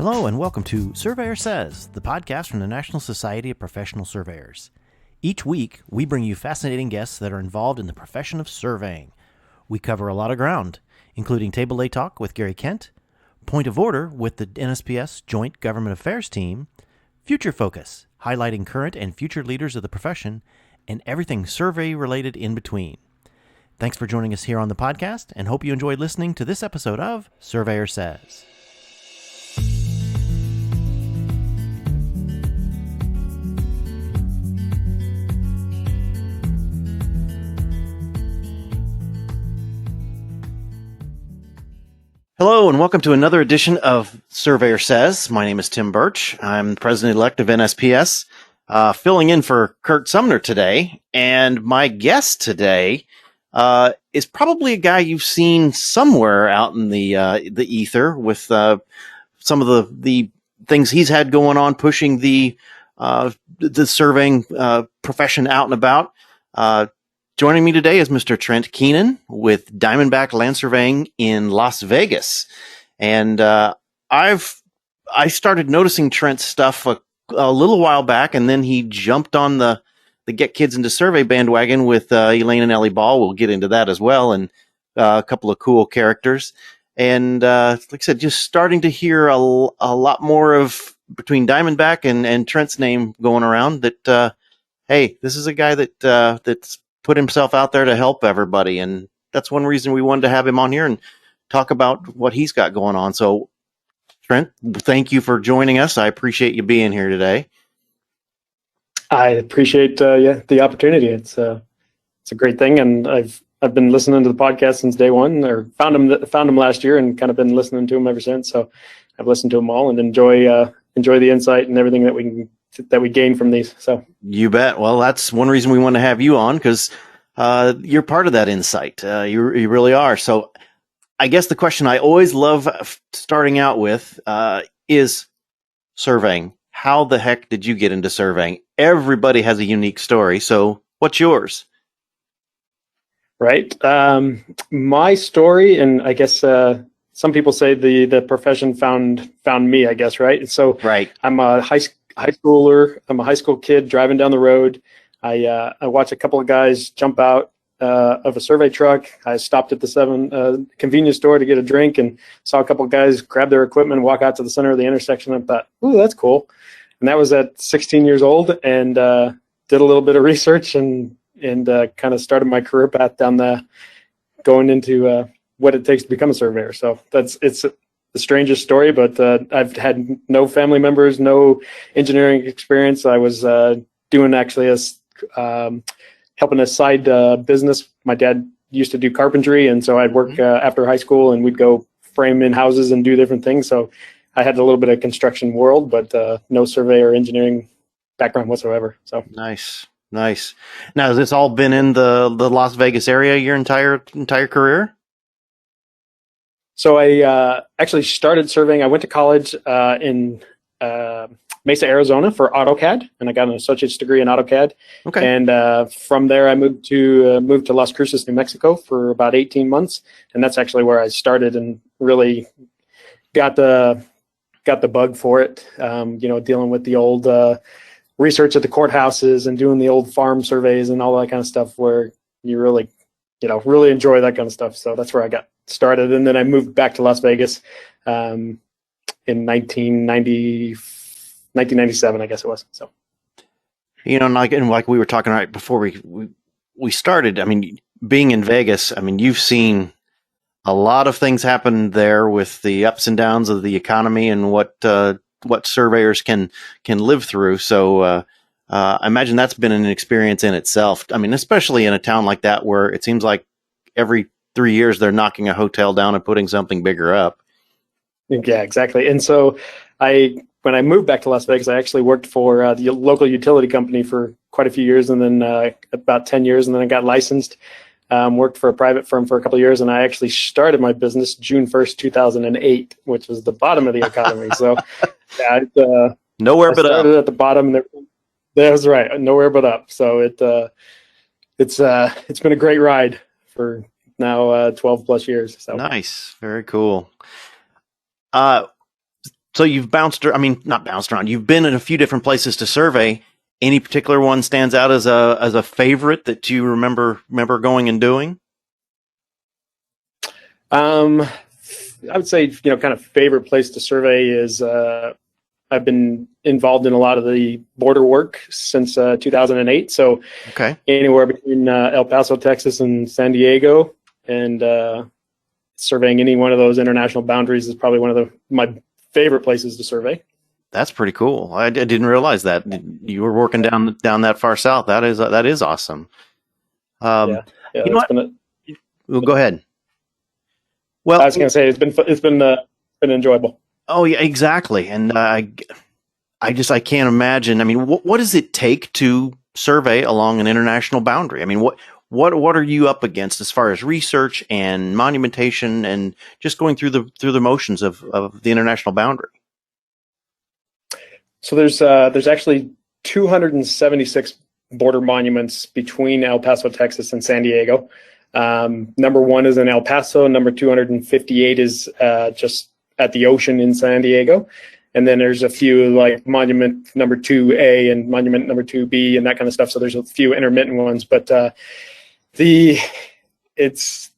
Hello and welcome to Surveyor Says, the podcast from the National Society of Professional Surveyors. Each week, we bring you fascinating guests that are involved in the profession of surveying. We cover a lot of ground, including Table A Talk with Gary Kent, Point of Order with the NSPS Joint Government Affairs Team, Future Focus, highlighting current and future leaders of the profession, and everything survey-related in between. Thanks for joining us here on the podcast, and hope you enjoyed listening to this episode of Surveyor Says. Hello and welcome to another edition of Surveyor Says. My name is Tim Burch. I'm the president-elect of NSPS, filling in for Kurt Sumner today. And my guest today is probably a guy you've seen somewhere out in the ether with some of the things he's had going on, pushing the surveying profession out and about. Joining me today is Mr. Trent Keenan with Diamondback Land Surveying in Las Vegas. And I started noticing Trent's stuff a little while back, and then he jumped on the Get Kids into Survey bandwagon with Elaine and Ellie Ball. We'll get into that as well, and a couple of cool characters. And like I said, just starting to hear a lot more of between Diamondback and Trent's name going around that, hey, this is a guy that's put himself out there to help everybody. And that's one reason we wanted to have him on here and talk about what he's got going on. So Trent, thank you for joining us. I appreciate you being here today. I appreciate the opportunity. It's a great thing. And I've been listening to the podcast since day one, or found him last year and kind of been listening to him ever since. So I've listened to them all and enjoy the insight and everything that we gain from these. So you bet. Well, that's one reason we want to have you on, because you're part of that insight. You really are. So I guess the question I always love starting out with is surveying. How the heck did you get into surveying? Everybody has a unique story. So what's yours? Right. My story, and I guess some people say the profession found me, I guess, right? So right. I'm a high schooler. I'm a high school kid driving down the road. I watched a couple of guys jump out of a survey truck. I stopped at the 7 convenience store to get a drink and saw a couple of guys grab their equipment and walk out to the center of the intersection. I thought, ooh, that's cool. And that was at 16 years old, and did a little bit of research and kind of started my career path going into what it takes to become a surveyor. So it's the strangest story, but I've had no family members, no engineering experience. I was doing actually helping a side business. My dad used to do carpentry, and so I'd work after high school, and we'd go frame in houses and do different things. So I had a little bit of construction world, but no survey or engineering background whatsoever. So Nice. Now, has this all been in the Las Vegas area your entire career? So I actually started surveying. I went to college in Mesa, Arizona for AutoCAD, and I got an associate's degree in AutoCAD. Okay. And from there, I moved to Las Cruces, New Mexico for about 18 months, and that's actually where I started and really got the bug for it. Dealing with the old research at the courthouses and doing the old farm surveys and all that kind of stuff, where you really enjoy that kind of stuff. So that's where I got started, and then I moved back to Las Vegas in 1997, I guess it was. So, like we were talking right before we started. I mean, being in Vegas, I mean, you've seen a lot of things happen there with the ups and downs of the economy and what surveyors can live through. So I imagine that's been an experience in itself. I mean, especially in a town like that where it seems like every 3 years they're knocking a hotel down and putting something bigger up. Yeah, exactly. And so when I moved back to Las Vegas, I actually worked for the local utility company for quite a few years, and then about 10 years, and then I got licensed. Worked for a private firm for a couple of years, and I actually started my business June 1st, 2008, which was the bottom of the economy. So yeah, nowhere but up. Started at the bottom. That's right, nowhere but up. So it's been a great ride for now 12 plus years. So nice, very cool. So you've not bounced around. You've been in a few different places to survey. Any particular one stands out as a favorite that you remember going and doing? I would say, kind of favorite place to survey is I've been involved in a lot of the border work since 2008. So Okay. anywhere between El Paso, Texas, and San Diego, and surveying any one of those international boundaries is probably one of my favorite places to survey. That's pretty cool. I didn't realize that you were working down that far south. That is awesome. Yeah, You know what? Well, go ahead. Well, I was going to say it's been enjoyable. Oh yeah, exactly. And I can't imagine. I mean, what does it take to survey along an international boundary? I mean, what are you up against as far as research and monumentation and just going through the motions of the international boundary? So there's actually 276 border monuments between El Paso, Texas, and San Diego. Number one is in El Paso. Number 258 is just at the ocean in San Diego. And then there's a few like monument number 2A and monument number 2B and that kind of stuff. So there's a few intermittent ones, but it's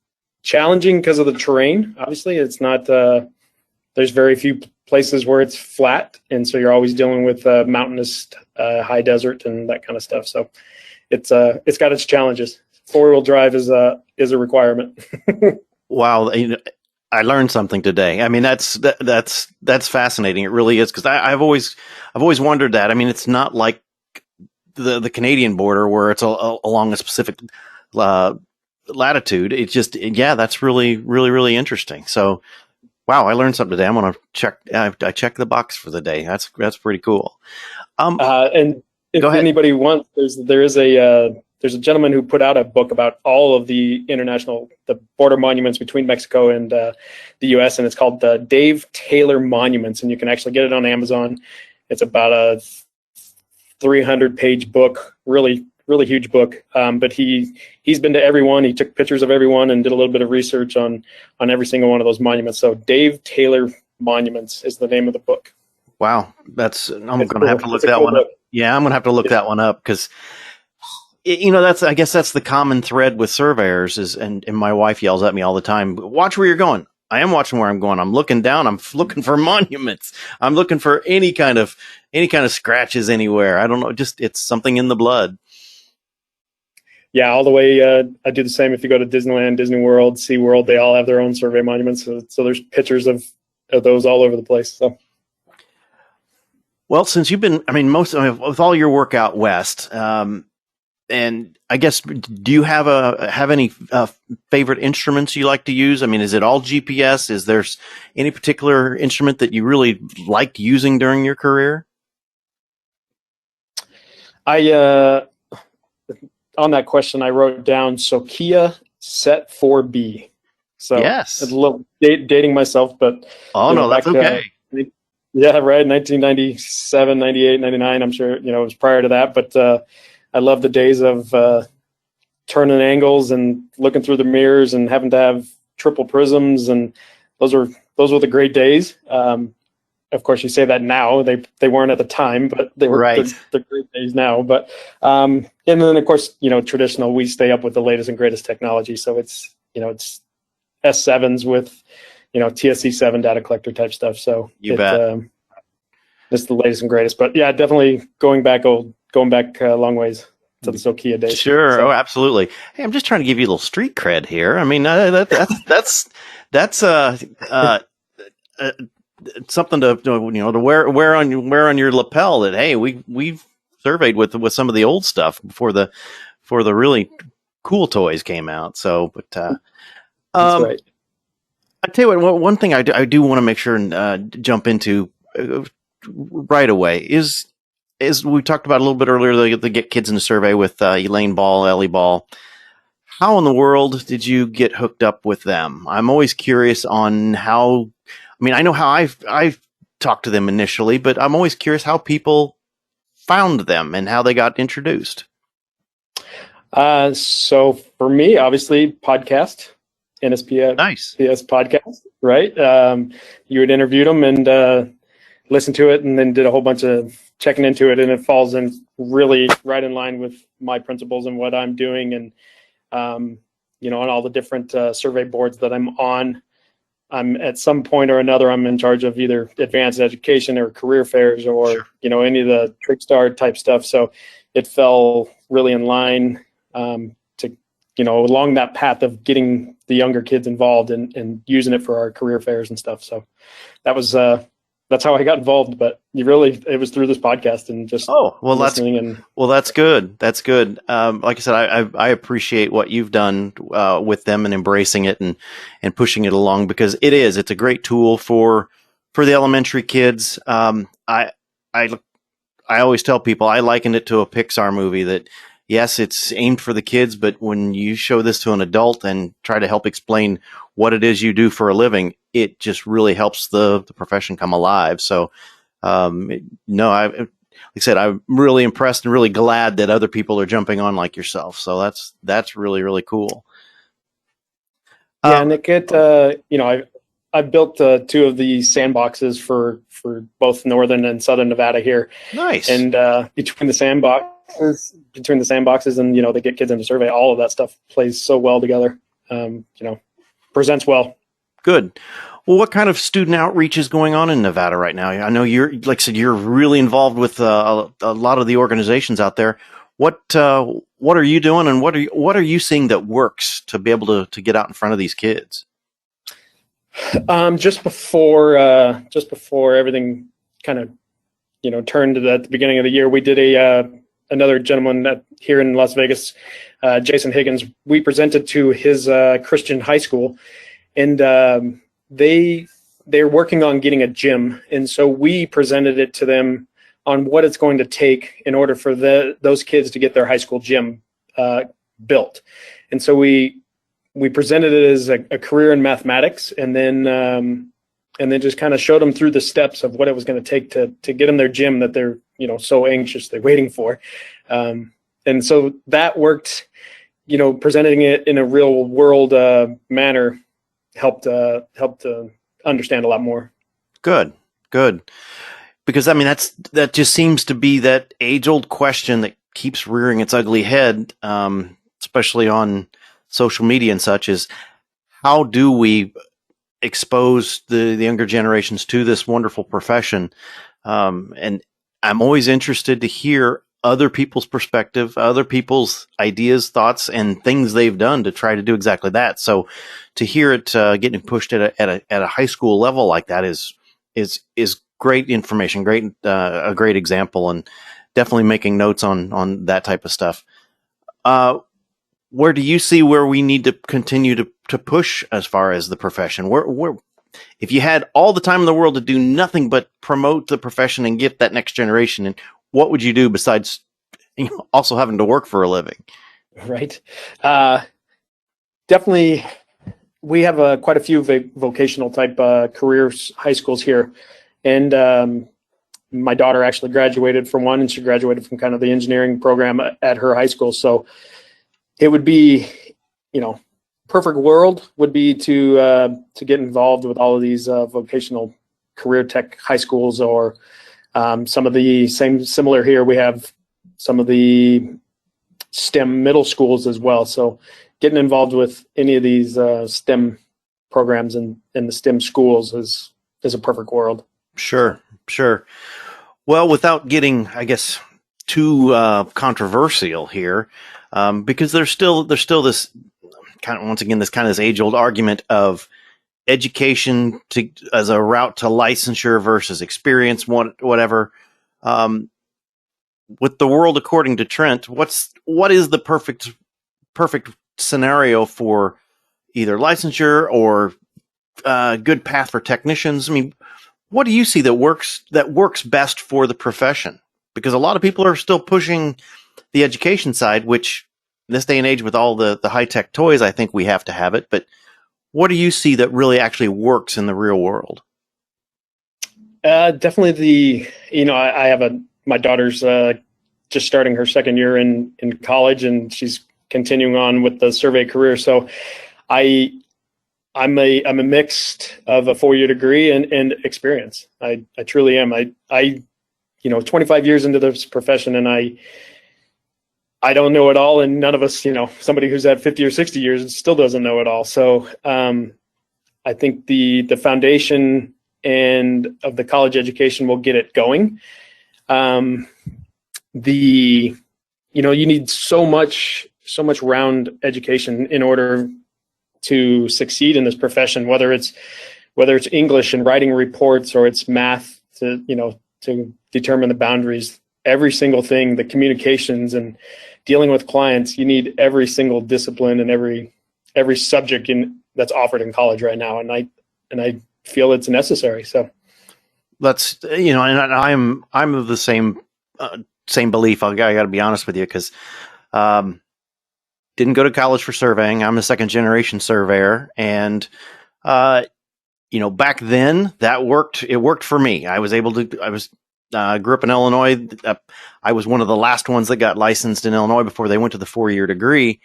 challenging because of the terrain. Obviously, it's not. There's very few places where it's flat, and so you're always dealing with mountainous, high desert, and that kind of stuff. So it's got its challenges. 4-wheel drive is a requirement. Wow, I learned something today. I mean, that's fascinating. It really is, because I've always wondered that. I mean, it's not like the Canadian border where it's along a specific latitude. It's just, yeah, that's really, really, really interesting. So, wow, I learned something today. I'm going to check. I checked the box for the day. That's pretty cool. And if anybody wants, there's a gentleman who put out a book about all of the border monuments between Mexico and the U.S., and it's called the Dave Taylor Monuments, and you can actually get it on Amazon. It's about a 300-page book, really, really huge book. But he's been to everyone. He took pictures of everyone and did a little bit of research on every single one of those monuments. So Dave Taylor Monuments is the name of the book. Wow, I'm going to have to look that one up. Yeah, I'm going to have to look that one up, because I guess that's the common thread with surveyors is, and my wife yells at me all the time, watch where you're going. I am watching where I'm going. I'm looking down. I'm looking for monuments. I'm looking for any kind of scratches anywhere. I don't know. Just, it's something in the blood. Yeah, all the way. I do the same. If you go to Disneyland, Disney World, SeaWorld, they all have their own survey monuments. So there's pictures of those all over the place. So. Well, since you've been, with all your work out west, and I guess, do you have any favorite instruments you like to use? I mean, is it all GPS? Is there any particular instrument that you really liked using during your career? On that question, I wrote down Sokia Set 4B. So yes, it's a little dating myself, but no, that's okay. Yeah, right. 1997, 98, 99. I'm sure, it was prior to that, but I love the days of turning angles and looking through the mirrors and having to have triple prisms, and those were the great days. Of course, you say that now. They weren't at the time, but they were right. they're great days now. But and then of course, traditional. We stay up with the latest and greatest technology. So it's S7s with TSC7 data collector type stuff. So you bet. It's the latest and greatest. But yeah, definitely going back a long ways to the Sokia days. Sure. So. Oh, absolutely. Hey, I'm just trying to give you a little street cred here. I mean, that's something to wear on your lapel, that hey, we've surveyed with some of the old stuff before the really cool toys came out. So, but that's right. I tell you what, one thing I do want to make sure and jump into right away is we talked about a little bit earlier, the Get Kids in the Survey with Elaine Ball, Ellie Ball. How in the world did you get hooked up with them? I'm always curious on how. I mean, I know how I've talked to them initially, but I'm always curious how people found them and how they got introduced. So for me, obviously, podcast, NSPS, nice. podcast, right? You had interviewed them, and listened to it and then did a whole bunch of checking into it, and it falls in really right in line with my principles and what I'm doing. And, on all the different survey boards that I'm on, I'm at some point or another, I'm in charge of either advanced education or career fairs or, Sure. any of the Trickstar type stuff. So it fell really in line to, along that path of getting the younger kids involved and using it for our career fairs and stuff. So that was, that's how I got involved, but it was through this podcast and just listening. That's good. That's good. Like I said, I appreciate what you've done with them and embracing it and pushing it along, because it's a great tool for the elementary kids. I always tell people I likened it to a Pixar movie that, yes, it's aimed for the kids, but when you show this to an adult and try to help explain what it is you do for a living, it just really helps the profession come alive. So, like I said, I'm really impressed and really glad that other people are jumping on like yourself. So that's really, really cool. Yeah, Nick, I've built two of the sandboxes for both northern and southern Nevada here. Nice. And between the sandboxes and they get kids into survey, all of that stuff plays so well together. Presents well. Good. Well, what kind of student outreach is going on in Nevada right now? I know you're, like I said, you're really involved with a lot of the organizations out there. What are you doing, and what are you seeing that works to be able to get out in front of these kids? Just before everything kind of turned at the beginning of the year, we did another gentleman here in Las Vegas, Jason Higgins. We presented to his Christian high school, and they're working on getting a gym, and so we presented it to them on what it's going to take in order for those kids to get their high school gym built. And so we presented it as a career in mathematics, and then just kind of showed them through the steps of what it was going to take to get them their gym that they're so anxiously waiting for. And so that worked. Presenting it in a real world manner helped understand a lot more. Good. Because that just seems to be that age-old question that keeps rearing its ugly head, especially on social media and such, is how do we expose the younger generations to this wonderful profession? And I'm always interested to hear other people's perspective, other people's ideas, thoughts, and things they've done to try to do exactly that. So to hear it getting pushed at a high school level like that is great information, a great example, and definitely making notes on that type of stuff. Where do you see where we need to continue to push as far as the profession? Where if you had all the time in the world to do nothing but promote the profession and get that next generation, and what would you do besides also having to work for a living? Right. Definitely, we have quite a few vocational type careers high schools here. And my daughter actually graduated from one, and she graduated from kind of the engineering program at her high school. So it would be, perfect world would be to get involved with all of these vocational career tech high schools, or some of the similar here. We have some of the STEM middle schools as well. So getting involved with any of these STEM programs and the STEM schools is a perfect world. Sure. Well, without getting, I guess, too controversial here, because there's still this kind of, once again, this kind of this age-old argument of education as a route to licensure versus experience, whatever. With the world according to Trent, what is the perfect scenario for either licensure or good path for technicians? I mean, what do you see that works best for the profession? Because a lot of people are still pushing the education side, which in this day and age with all the high-tech toys, I think we have to have it. But what do you see that really actually works in the real world? Definitely I have my daughter's just starting her second year in college, and she's continuing on with the survey career. So I I'm a mix of a 4-year degree and experience. I truly am. I 25 years into this profession, and I don't know it all, and none of us, somebody who's had 50 or 60 years still doesn't know it all. So I think the foundation and of the college education will get it going. You need so much round education in order to succeed in this profession, whether it's English and writing reports, or it's math to determine the boundaries. Every single thing, the communications and dealing with clients, you need every single discipline and every subject that's offered in college right now. And I feel it's necessary. So that's, and I'm of the same belief. I got to be honest with you, because didn't go to college for surveying. I'm a second generation surveyor, and back then that worked. It worked for me. I was able to. Grew up in Illinois. I was one of the last ones that got licensed in Illinois before they went to the 4-year degree.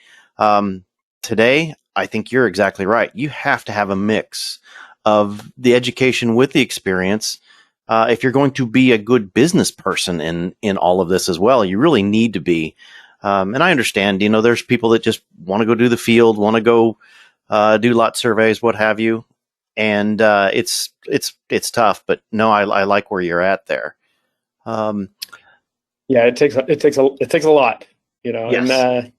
Today, I think you're exactly right. You have to have a mix of the education with the experience. If you're going to be a good business person in all of this as well, you really need to be. And I understand, there's people that just want to go do the field, want to go do lot surveys, what have you. And it's tough, but no, I like where you're at there. Yeah, it takes a lot, Yes.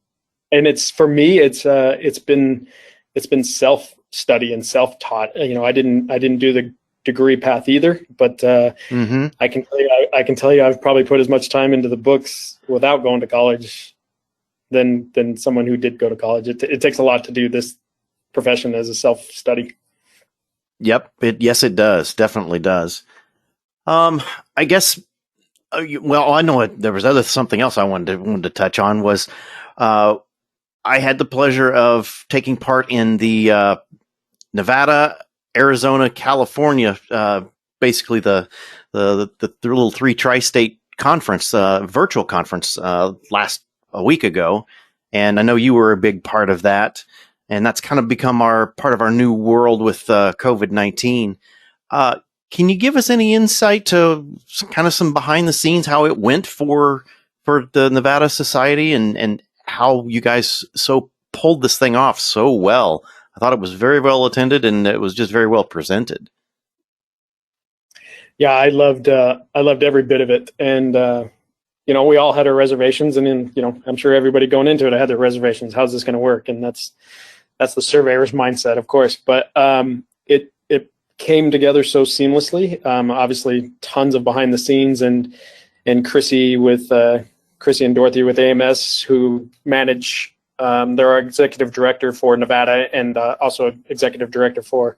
and it's, for me, it's been self-study and self-taught. I didn't do the degree path either, but Mm-hmm. I can tell you I've probably put as much time into the books without going to college than someone who did go to college. It takes a lot to do this profession as a self-study. Yep. Yes, it does. Definitely does. I guess. Well, I know there was something else I wanted to touch on was, I had the pleasure of taking part in the Nevada, Arizona, California, basically the little 3 tri-state conference, virtual conference, a week ago, and I know you were a big part of that, and that's kind of become part of our new world with COVID-19. Can you give us any insight to kind of some behind the scenes, how it went for the Nevada Society, and how you guys pulled this thing off so well? I thought it was very well attended, and it was just very well presented. Yeah, I loved every bit of it, and we all had our reservations, and then I'm sure everybody going into it had their reservations. How's this going to work? And that's the surveyor's mindset, of course. But it came together so seamlessly. Obviously, tons of behind the scenes, and Chrissy and Dorothy with AMS, who manage. They're our executive director for Nevada, and also executive director for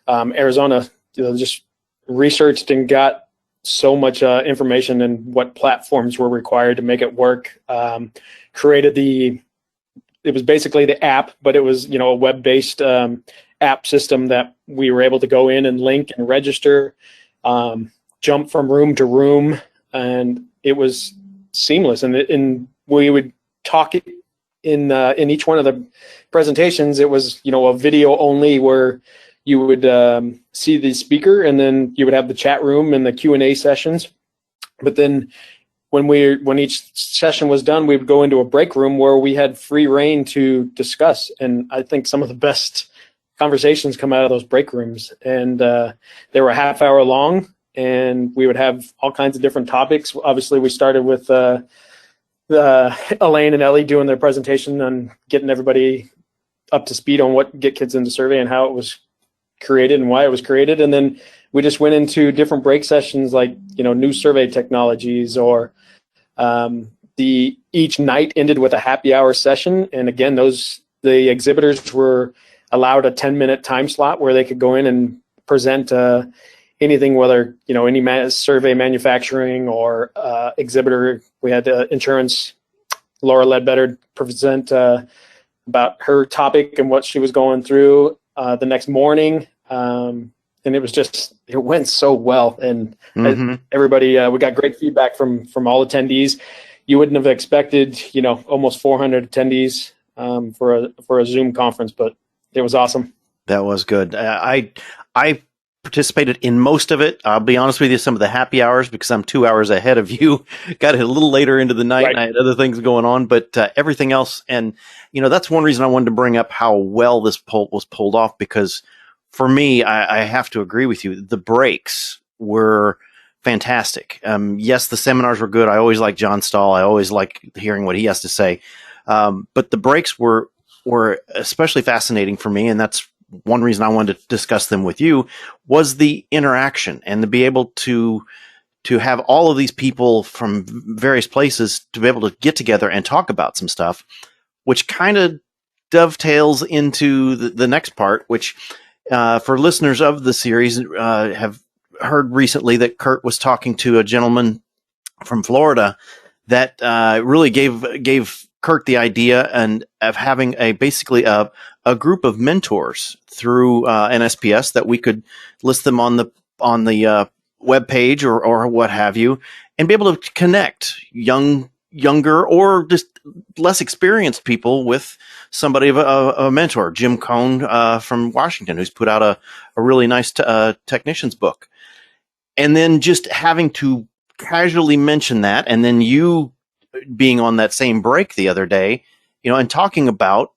Arizona. Just researched and got so much information and what platforms were required to make it work. It was basically the app, but it was a web-based app system that we were able to go in and link and register, jump from room to room, and it was seamless. And we would talk in each one of the presentations. It was a video only, where you would see the speaker, and then you would have the chat room and the Q&A sessions. But then when each session was done, we would go into a break room where we had free reign to discuss. And I think some of the best conversations come out of those break rooms. And they were a half hour long, and we would have all kinds of different topics. Obviously, we started with Elaine and Ellie doing their presentation on getting everybody up to speed on what Get Kids Into Survey and how it was created and why it was created. And then we just went into different break sessions, like new survey technologies, or each night ended with a happy hour session. And again, the exhibitors were allowed a 10-minute time slot where they could go in and present anything, whether any survey manufacturing or exhibitor. We had insurance. Laura Ledbetter present about her topic and what she was going through the next morning. And it went so well. And everybody, we got great feedback from all attendees. You wouldn't have expected, almost 400 attendees for a Zoom conference, but it was awesome. That was good. I participated in most of it. I'll be honest with you, some of the happy hours, because I'm 2 hours ahead of you, got it a little later into the night, Right. and I had other things going on. But everything else, and that's one reason I wanted to bring up how well this poll was pulled off. Because for me, I have to agree with you. The breaks were fantastic. Yes, the seminars were good. I always like John Stahl. I always like hearing what he has to say. But the breaks were especially fascinating for me, and that's one reason I wanted to discuss them with you, was the interaction and to be able to have all of these people from various places to be able to get together and talk about some stuff, which kind of dovetails into the next part, which for listeners of the series have heard recently that Kurt was talking to a gentleman from Florida that really gave Kurt the idea and of having basically a group of mentors through NSPS that we could list them on the web page or what have you, and be able to connect younger or just less experienced people with somebody of a mentor. Jim Cohn from Washington, who's put out a really nice technician's book, and then just having to casually mention that, and then you being on that same break the other day, and talking about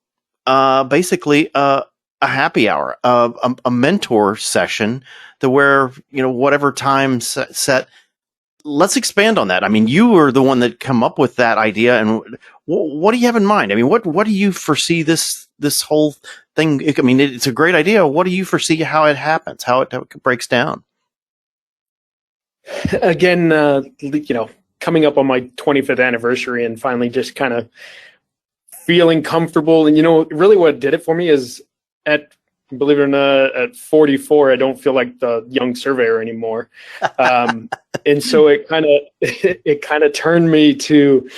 basically a happy hour, a mentor session, to where whatever time set. Let's expand on that. I mean, you were the one that come up with that idea, and what do you have in mind? I mean, what do you foresee this whole thing? I mean, it's a great idea. What do you foresee how it happens, how it breaks down? Again, coming up on my 25th anniversary and finally just kind of feeling comfortable. And, really what did it for me is believe it or not, at 44, I don't feel like the young surveyor anymore. And so it kind of turned me to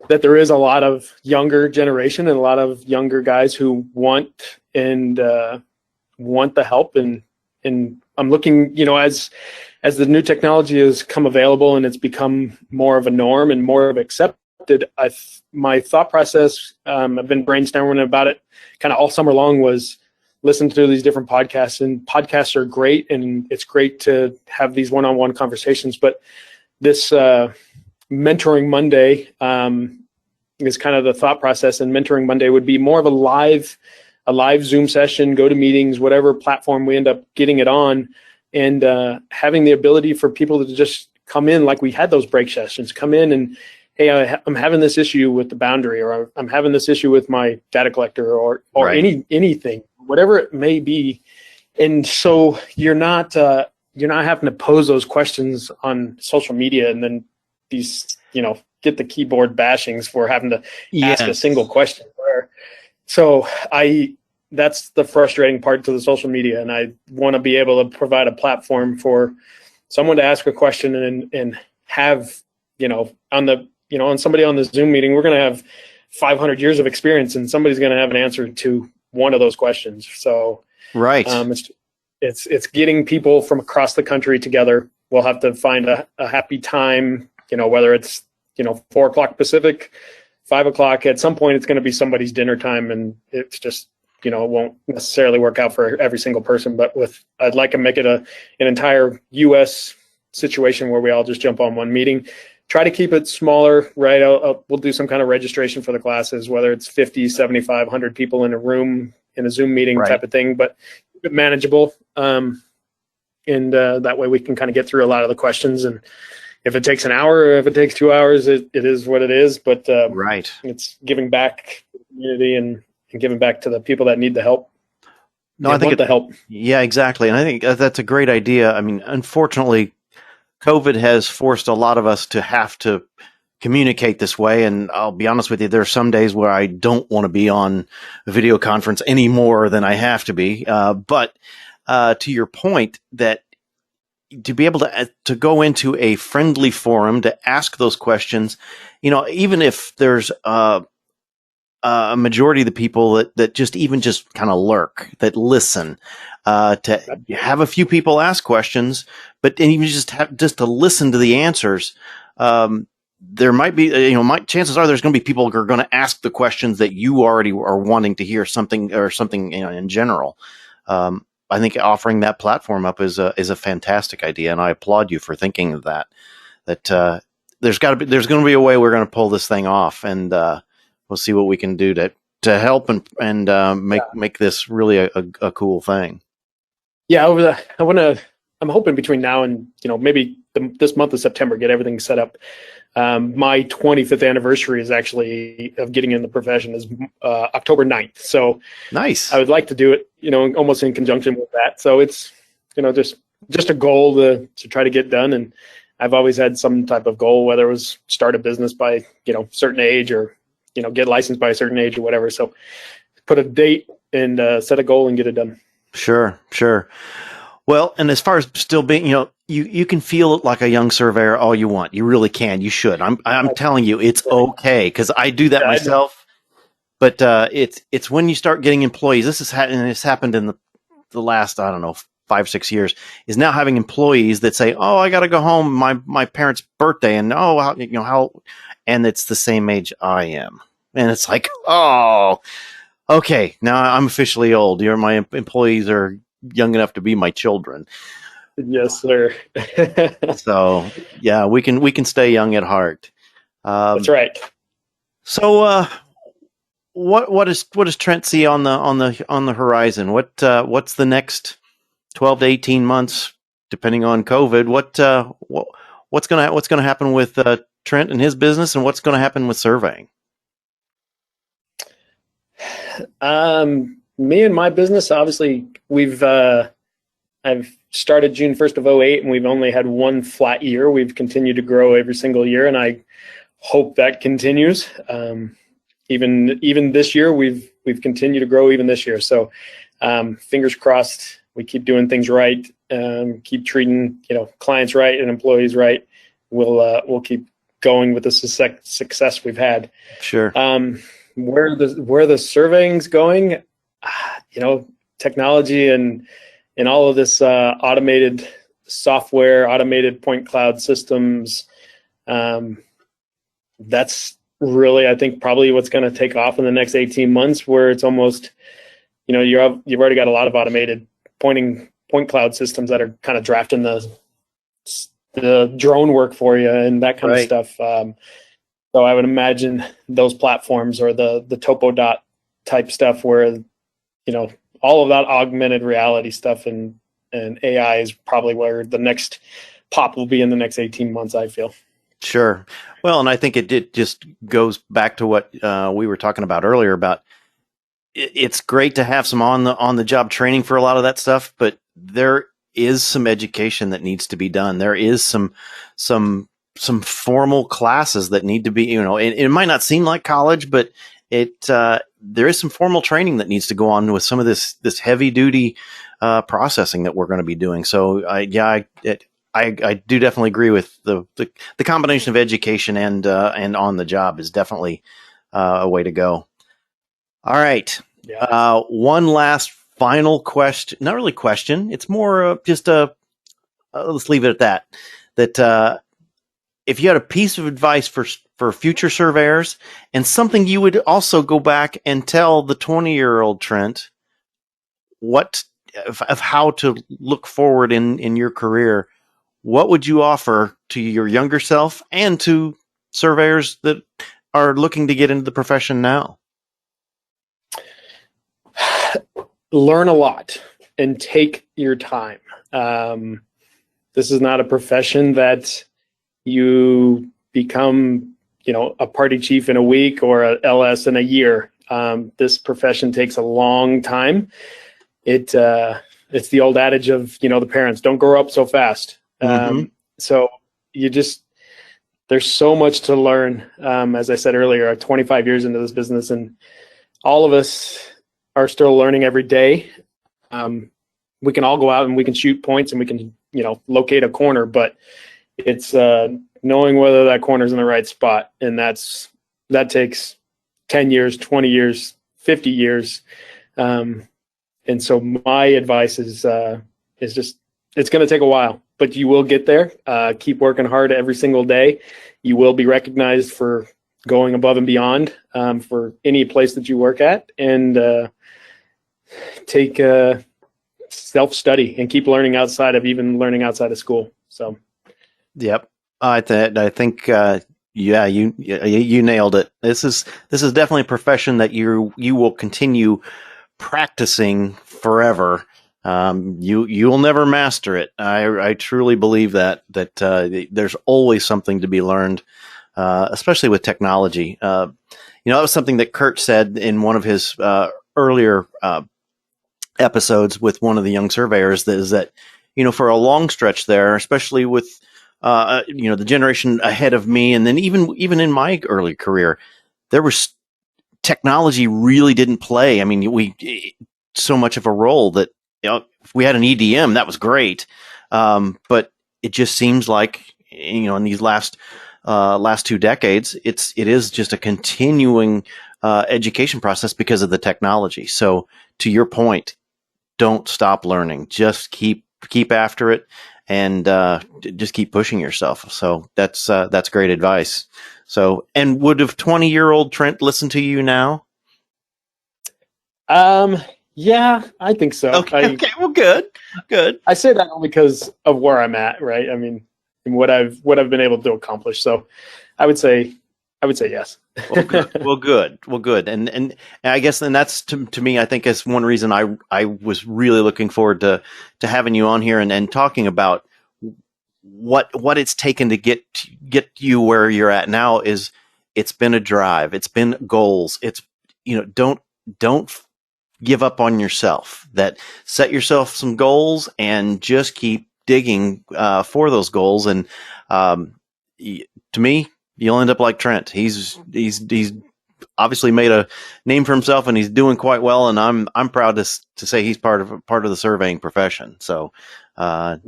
that there is a lot of younger generation and a lot of younger guys who want the help. And I'm looking, as the new technology has come available and it's become more of a norm and more of accepted, my thought process, I've been brainstorming about it kind of all summer long, was listen to these different podcasts. And podcasts are great, and it's great to have these one-on-one conversations. But this Mentoring Monday is kind of the thought process. And Mentoring Monday would be more of a live Zoom session, go to meetings, whatever platform we end up getting it on, and having the ability for people to just come in, like we had those break sessions, come in and, hey, I'm having this issue with the boundary, or I'm having this issue with my data collector, or right. anything, whatever it may be. And so you're not having to pose those questions on social media and then these, get the keyboard bashings for having to ask a single question. So that's the frustrating part to the social media. And I want to be able to provide a platform for someone to ask a question and have, on somebody on the Zoom meeting, we're going to have 500 years of experience, and somebody's going to have an answer to one of those questions. So right. It's getting people from across the country together. We'll have to find a happy time, whether it's, 4:00 Pacific, 5:00, at some point it's going to be somebody's dinner time, and it's just, it won't necessarily work out for every single person, but I'd like to make it an entire US situation where we all just jump on one meeting. Try to keep it smaller, right? We'll do some kind of registration for the classes, whether it's 50, 75, 100 people in a room in a Zoom meeting type of thing, but keep it manageable. And that way we can kind of get through a lot of the questions. And if it takes an hour or if it takes 2 hours, it is what it is. But it's giving back to the community and giving back to the people that need the help. No, I think the help. Yeah, exactly. And I think that's a great idea. I mean, unfortunately, COVID has forced a lot of us to have to communicate this way. And I'll be honest with you, there are some days where I don't want to be on a video conference any more than I have to be. But to your point, that to be able to go into a friendly forum to ask those questions, even if there's a majority of the people that just kind of lurk, that listen, to have a few people ask questions, but even just to listen to the answers. There might be, chances are there's going to be people who are going to ask the questions that you already are wanting to hear something in general. I think offering that platform up is a fantastic idea, and I applaud you for thinking of that. That there's going to be a way we're going to pull this thing off, and we'll see what we can do to help and make this really a cool thing. Yeah, I'm hoping between now and maybe this month of September, get everything set up. My 25th anniversary is actually of getting in the profession is October 9th. So nice. I would like to do it, almost in conjunction with that. So it's, just a goal to try to get done. And I've always had some type of goal, whether it was start a business by, certain age or, get licensed by a certain age or whatever. So put a date and set a goal and get it done. Sure. Well, and as far as still being, you can feel like a young surveyor all you want. You really can. You should. I'm telling you, it's okay, because I do that myself. But it's when you start getting employees. This happened in the last, I don't know, 5-6 years. Is now having employees that say, "Oh, I got to go home. My parents' birthday," and how, and it's the same age I am, and it's like, oh, okay, now I'm officially old. My employees are young enough to be my children. Yes, sir. So yeah, we can stay young at heart. That's right. So what does Trent see on the horizon? What's the next 12 to 18 months, depending on COVID? What's gonna happen with Trent and his business, and what's gonna happen with surveying? Me and my business, obviously, I've started June 1st of 2008, and we've only had one flat year. We've continued to grow every single year, and I hope that continues. Even this year, we've continued to grow even this year. So fingers crossed, we keep doing things right, keep treating clients right and employees right. We'll keep going with the success we've had. Sure. Where the surveying's going, technology and all of this automated software, automated point cloud systems, that's really, I think, probably what's going to take off in the next 18 months, where it's almost, you've already got a lot of automated point cloud systems that are kind of drafting the drone work for you and that kind of stuff. So I would imagine those platforms, or the TopoDot type stuff, where all of that augmented reality stuff and AI is probably where the next pop will be in the next 18 months, I feel. Sure. Well, and I think it just goes back to what we were talking about earlier about it's great to have some on the job training for a lot of that stuff, but there is some education that needs to be done. There is some formal classes that need to be, it might not seem like college, but there is some formal training that needs to go on with some of this heavy duty processing that we're going to be doing. So I do definitely agree with the combination of education and on the job is definitely a way to go. All right. Yeah. One last final question, not really question. It's more just let's leave it at that. That if you had a piece of advice for future surveyors, and something you would also go back and tell the 20-year-old Trent of how to look forward in your career, what would you offer to your younger self and to surveyors that are looking to get into the profession now? Learn a lot and take your time. This is not a profession that you become, a party chief in a week or a LS in a year. This profession takes a long time. It's the old adage of, the parents, don't grow up so fast. So there's so much to learn. As I said earlier, I'm 25 years into this business, and all of us are still learning every day. We can all go out and we can shoot points and we can, locate a corner, but it's knowing whether that corner's in the right spot. And that takes 10 years, 20 years, 50 years. And so my advice is just, it's going to take a while, but you will get there. Keep working hard every single day. You will be recognized for going above and beyond for any place that you work at, and take self-study and keep learning outside of school. So, Yep. I think, yeah, you nailed it. This is definitely a profession that you will continue practicing forever. You'll never master it. I truly believe that there's always something to be learned, especially with technology. That was something that Kurt said in one of his earlier episodes with one of the young surveyors. That for a long stretch there, especially with the generation ahead of me, and then even in my early career, there was technology really didn't play. I mean, we so much of a role that if we had an EDM, that was great, but it just seems like in these last 2 decades, it is just a continuing education process because of the technology. So to your point, don't stop learning. Just keep after it, and just keep pushing yourself. So that's great advice. So, and would a 20-year-old Trent listen to you now? Yeah, I think so. Okay, well, good. I say that only because of where I'm at, right? I mean, and what I've been able to accomplish. So, I would say yes. Well, good. And I guess, and that's to me, I think is one reason I was really looking forward to having you on here and talking about what it's taken to get you where you're at now. Is it's been a drive, it's been goals. It's don't give up on yourself. That set yourself some goals and just keep digging for those goals. And to me, you'll end up like Trent. He's obviously made a name for himself, and he's doing quite well. And I'm proud to say he's part of the surveying profession. So I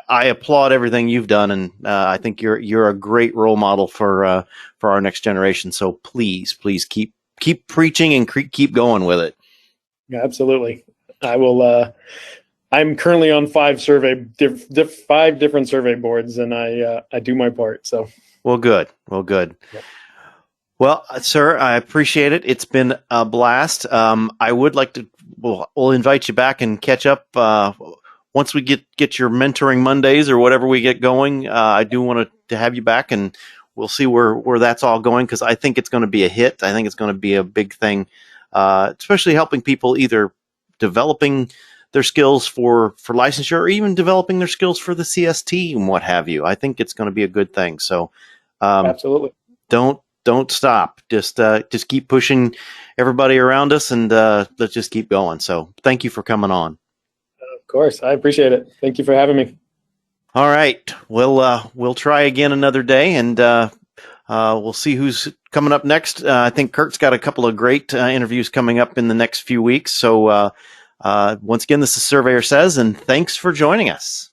applaud everything you've done, and I think you're a great role model for our next generation. So please keep preaching and keep going with it. Yeah, absolutely. I will. I'm currently on 5 different survey boards, and I do my part. So, well, good. Yep. Well, sir, I appreciate it. It's been a blast. I would like to. We'll invite you back and catch up once we get your mentoring Mondays or whatever we get going. I do want to have you back, and we'll see where that's all going, because I think it's going to be a hit. I think it's going to be a big thing, especially helping people either developing their skills for licensure, or even developing their skills for the CST and what have you. I think it's going to be a good thing. So, absolutely, don't stop. Just keep pushing everybody around us, and let's just keep going. So, thank you for coming on. Of course, I appreciate it. Thank you for having me. All right, we'll try again another day, and we'll see who's coming up next. I think Kurt's got a couple of great interviews coming up in the next few weeks. So. Once again, this is Surveyor Says, and thanks for joining us.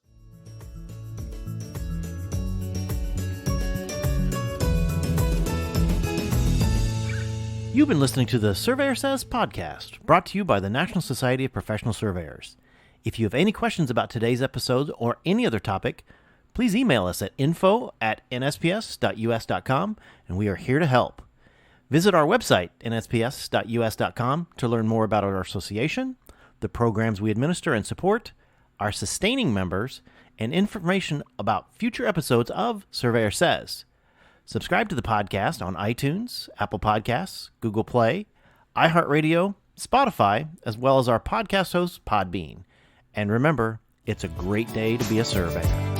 You've been listening to the Surveyor Says podcast, brought to you by the National Society of Professional Surveyors. If you have any questions about today's episode or any other topic, please email us at info@nsps.us.com, and we are here to help. Visit our website, nsps.us.com, to learn more about our association, the programs we administer and support, our sustaining members, and information about future episodes of Surveyor Says. Subscribe to the podcast on iTunes, Apple Podcasts, Google Play, iHeartRadio, Spotify, as well as our podcast host, Podbean. And remember, it's a great day to be a surveyor.